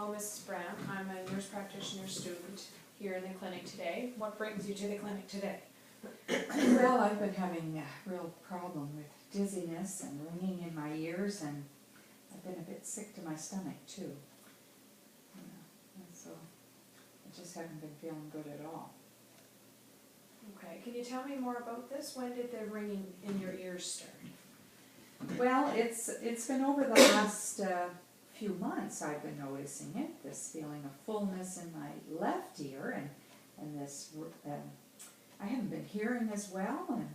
Hello, Mrs. Brown. I'm a nurse practitioner student here in the clinic today. What brings you to the clinic today? Well, I've been having a real problem with dizziness and ringing in my ears, and I've been a bit sick to my stomach too. And so I just haven't been feeling good at all. Okay, can you tell me more about this? When did the ringing in your ears start? Well, it's been over the last few months I've been noticing it, this feeling of fullness in my left ear, and this, I haven't been hearing as well, and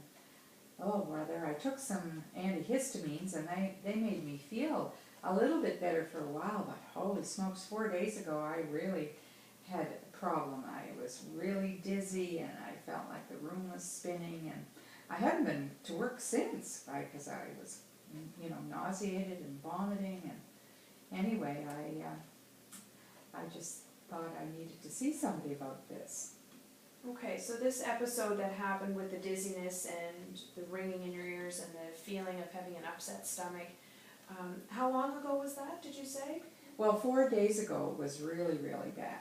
oh brother, I took some antihistamines and they made me feel a little bit better for a while, but holy smokes, 4 days ago I really had a problem. I was really dizzy and I felt like the room was spinning, and I haven't been to work since because I was, nauseated and vomiting, and anyway, I just thought I needed to see somebody about this. Okay, so this episode that happened with the dizziness and the ringing in your ears and the feeling of having an upset stomach, how long ago was that, did you say? Well, 4 days ago it was really, really bad.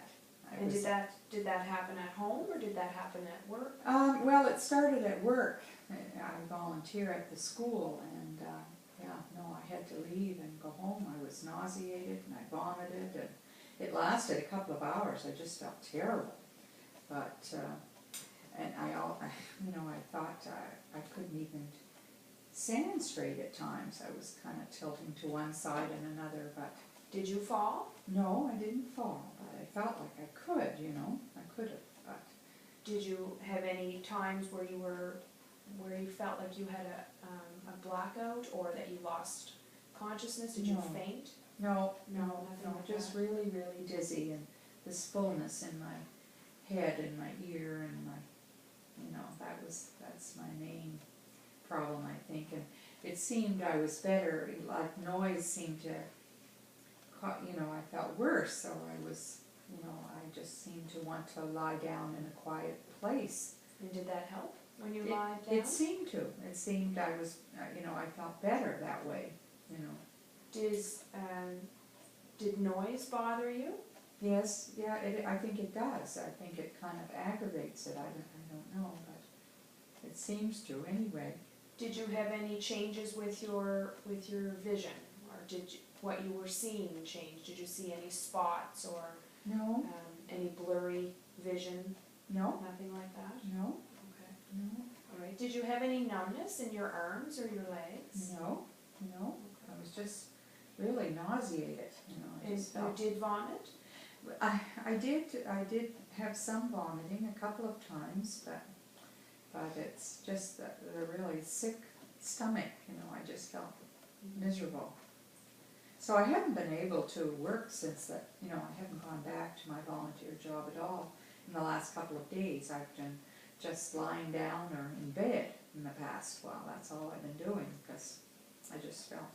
And did that happen at home or did that happen at work? Well, it started at work. I volunteer at the school, and I had to leave and go home. I was nauseated and I vomited, and it lasted a couple of hours. I just felt terrible. But, and I thought I couldn't even stand straight at times. I was kind of tilting to one side and another, but... Did you fall? No, I didn't fall, but I felt like I could, I could have, but... Did you have any times where you felt like you had a blackout or that you lost consciousness? Did you faint? No, nothing like just that. really, really dizzy, and this fullness in my head and my ear and my, that's my main problem, I think. And it seemed I was better, like noise seemed to, I felt worse, so I was, I just seemed to want to lie down in a quiet place. And did that help when you lied down? It seemed to. It seemed I was, I felt better that way, Did noise bother you? Yes, yeah, I think it does. I think it kind of aggravates it. I don't know, but it seems to anyway. Did you have any changes with your vision, or what you were seeing change? Did you see any spots or No. Any blurry vision? No. Nothing like that? No. Okay. No. All right. Did you have any numbness in your arms or your legs? No. No. Okay. I was just really nauseated. And you did vomit? I did have some vomiting a couple of times, but it's just the really sick stomach. I just felt miserable. So I haven't been able to work since that. I haven't gone back to my volunteer job at all in the last couple of days. I've been just lying down or in bed in the past while. That's all I've been doing because I just felt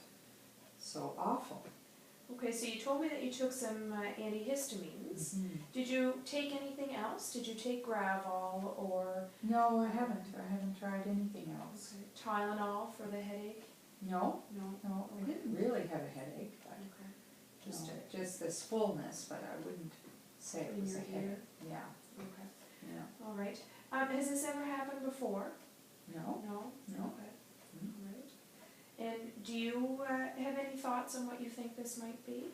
so awful. Okay, so you told me that you took some antihistamines. Mm-hmm. Did you take anything else? Did you take Gravol or No, I haven't. I haven't tried anything else. Tylenol for the headache? No, No. I didn't really have a headache, but Okay. just this fullness, but I wouldn't say it In was a your ear? headache. Yeah, Okay. yeah. All right. Has this ever happened before? No, No? no. Okay. Mm. All right. And do you have any thoughts on what you think this might be?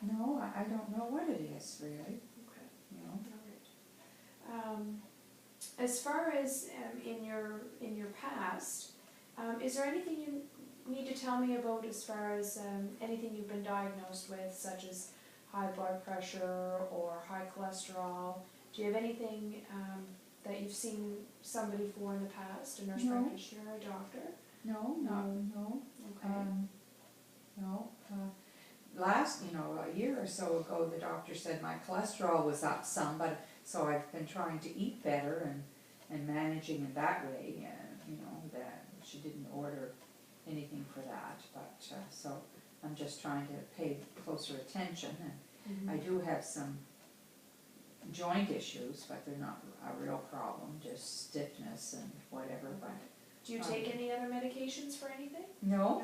No, I don't know what it is really, Okay. you All right. As far as in your past, is there anything you need to tell me about as far as anything you've been diagnosed with, such as high blood pressure or high cholesterol? Do you have anything that you've seen somebody for in the past, a nurse No. practitioner or a doctor? No, no. Okay. No. Last, a year or so ago, the doctor said my cholesterol was up some, but so I've been trying to eat better and managing it that way. That she didn't order anything for that, but so I'm just trying to pay closer attention. And I do have some joint issues, but they're not a real problem, just stiffness and whatever. But do you take any other medications for anything? no.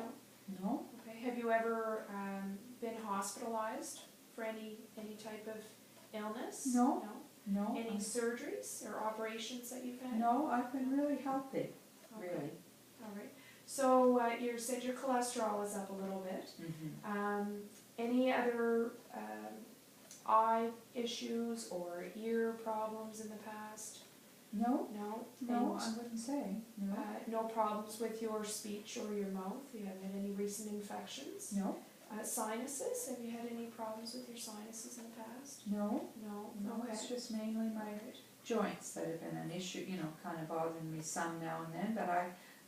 Okay. Have you ever been hospitalized for any type of illness? No. No, Any surgeries or operations that you've had? no, I've been really healthy, Okay. really. All right. So you said your cholesterol is up a little bit. Any other eye issues or ear problems in the past? No, No? no, And, I wouldn't say, no. no problems with your speech or your mouth? You haven't had any recent infections? No, Sinuses? Have you had any problems with your sinuses in the past? no, No? no, Okay. it's just mainly my Right. joints that have been an issue, you know, kind of bothering me some now and then, but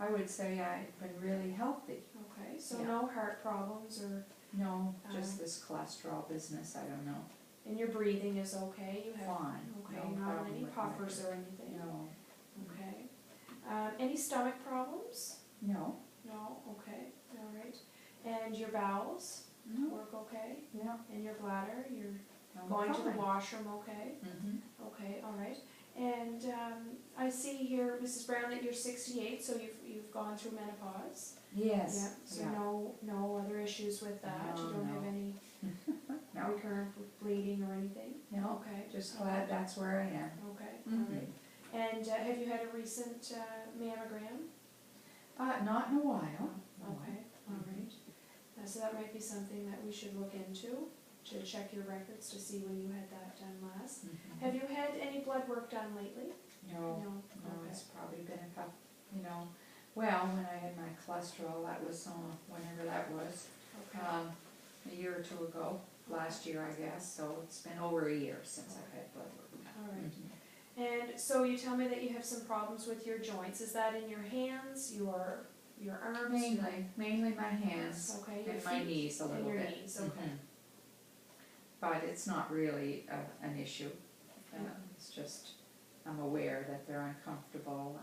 I would say I've been really healthy. Okay, so Yeah. no heart problems or, No, just this cholesterol business, I don't know. and your breathing is okay? You have, Fine, okay, no not problem any with puffers that. or anything? No, Okay. Any stomach problems? no, No, okay, all right. And your bowels no, work okay? yeah. And your bladder, you're I'm going to the fine. washroom okay? Okay, all right. And I see here, Mrs. Brown, that you're 68, so you've gone through menopause. Yes, Yeah. So yeah. no other issues with that? No, You don't have no. any No, recurrent bleeding or anything? no, Okay. just glad that's where I am. Okay, all right. And have you had a recent mammogram? Not in a while. No. Okay, all right. So that might be something that we should look into, to check your records to see when you had that done last. Mhm. Have you had any blood work done lately? No, No, no, okay. it's probably been a couple, you know, well, when I had my cholesterol, that was, whenever that was, Okay, a year or two ago, last year, I guess, so it's been over a year since I've had blood work. all right. Mhm. And so you tell me that you have some problems with your joints. Is that in your hands, your arms? Mainly my hands Okay, your and my feet knees a and little your bit. knees, okay. Mhm. But it's not really an issue. It's just, I'm aware that they're uncomfortable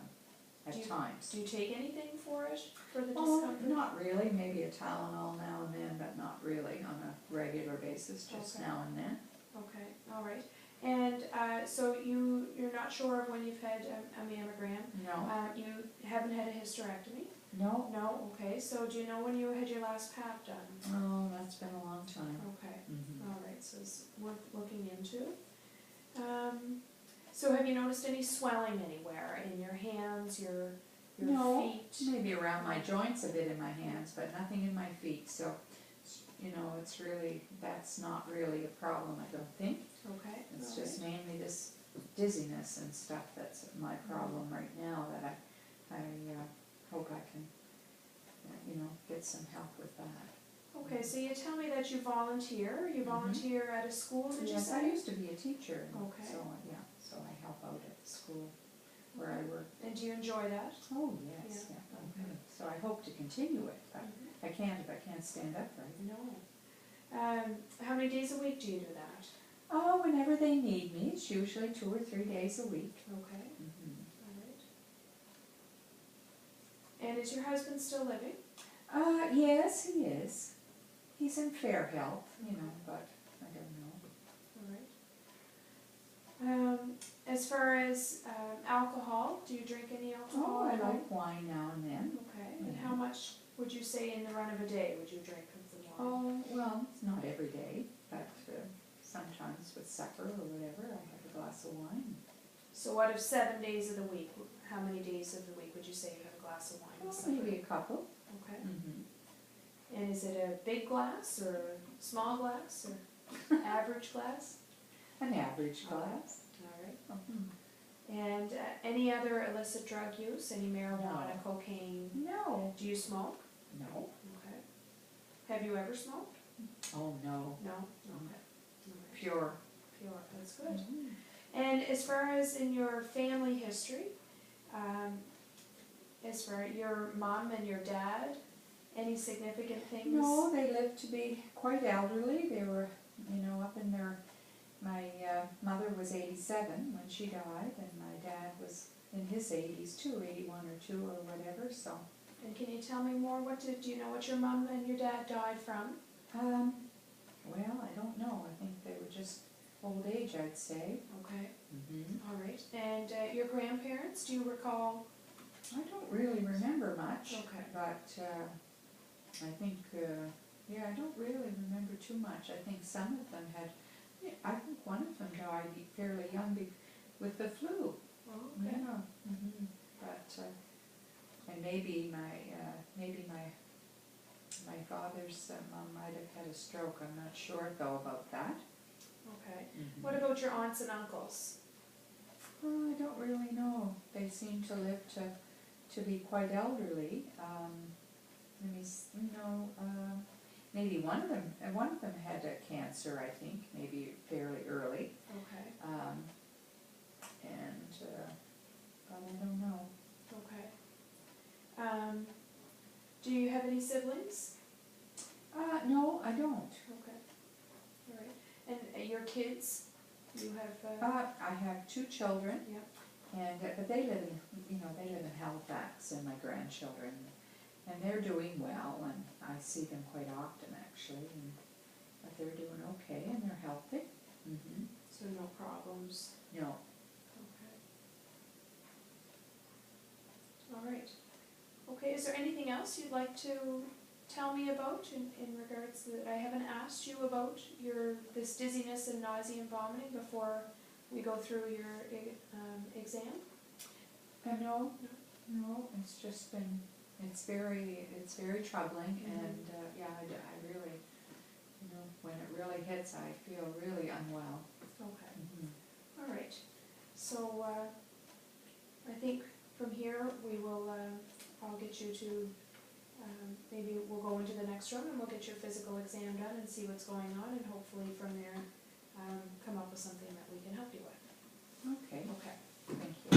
Do at you- times. Do you take anything for it, for the Oh, discomfort? not really, maybe a Tylenol now and then, but not really on a regular basis, just Okay. now and then. Okay, all right. And so you're not sure of when you've had a mammogram? No, You haven't had a hysterectomy? no, No, okay. So do you know when you had your last Pap done? oh, that's been a long time. Okay, Mhm. all right, so it's worth looking into. So have you noticed any swelling anywhere in your hands, your No. feet? Maybe around my joints a bit in my hands, but nothing in my feet, so, you know, it's really, that's not really a problem, I don't think. Okay, It's all just right. mainly this dizziness and stuff that's my problem right now, that I hope I can, you know, get some help with that. Okay, so you tell me that you volunteer. You Mhm. volunteer at a school, did you Yes, I say? used to be a teacher, and Okay. so, yeah, so I help out at the school where I work. And do you enjoy that? Oh, yes, Yeah, yeah, okay. so I hope to continue it, but Mhm. I can't if I can't stand upright. No. How many days a week do you do that? Oh, whenever they need me, it's usually 2 or 3 days a week. Okay, Mhm. all right. And is your husband still living? Yes, he is. He's in fair health, you know, but I don't know. All right. As far as alcohol, do you drink any alcohol? Oh, I at home? like wine now and then. Okay, and how much would you say in the run of a day would you drink of the wine? Oh, well, it's not every day, but sometimes with supper or whatever, I have a glass of wine. So out of 7 days of the week, how many days of the week would you say you have a glass of wine? Oh, with supper? maybe a couple. Okay. Mm-hmm. And is it a big glass or a small glass or average glass? An average glass. All right. Mhm. And any other illicit drug use? Any marijuana, No. cocaine? No. Do you smoke? No. Okay. Have you ever smoked? Oh, no. No? Okay. All right. Pure. Pure, that's good. Mhm. And as far as in your family history, as for your mom and your dad, any significant things? No, they lived to be quite elderly. They were, you know, up in their, my mother was 87 when she died, and my dad was in his 80s too, 81 or 2 or whatever, so. And can you tell me more? Do you know what your mom and your dad died from? Well, I don't know. I think they were just old age, I'd say. Okay, Mm-hmm. all right. And your grandparents, do you recall? I don't really remember much, Okay. but I think Yeah, I don't really remember too much. I think some of them had, yeah, I think one of them died fairly young with the flu. Oh, okay. Yeah. Mhm. But, and maybe my father's mom might have had a stroke. I'm not sure though about that. Okay. Mhm. What about your aunts and uncles? Oh, I don't really know. They seem to live to be quite elderly. Let me, maybe one of them had a cancer, I think, maybe fairly early. Okay, But I don't know. okay. Do you have any siblings? No, I don't. Okay, all right. And your kids? You have, I have 2 children. Yeah. And, but they live in Halifax, and my grandchildren, and they're doing well, and I see them quite often actually, but they're doing okay and they're healthy. Mm-hmm. So no problems? No. Okay. All right. Okay, is there anything else you'd like to tell me about in regards to that I haven't asked you about this dizziness and nausea and vomiting before we go through your exam? No, it's just been, it's very troubling, Mhm. and, yeah, I really, when it really hits, I feel really unwell. Okay. Mm-hmm. All right. So I think from here we will, I'll get you to, maybe we'll go into the next room and we'll get your physical exam done and see what's going on, and hopefully from there come up with something that we can help you with. Okay, Okay. thank you.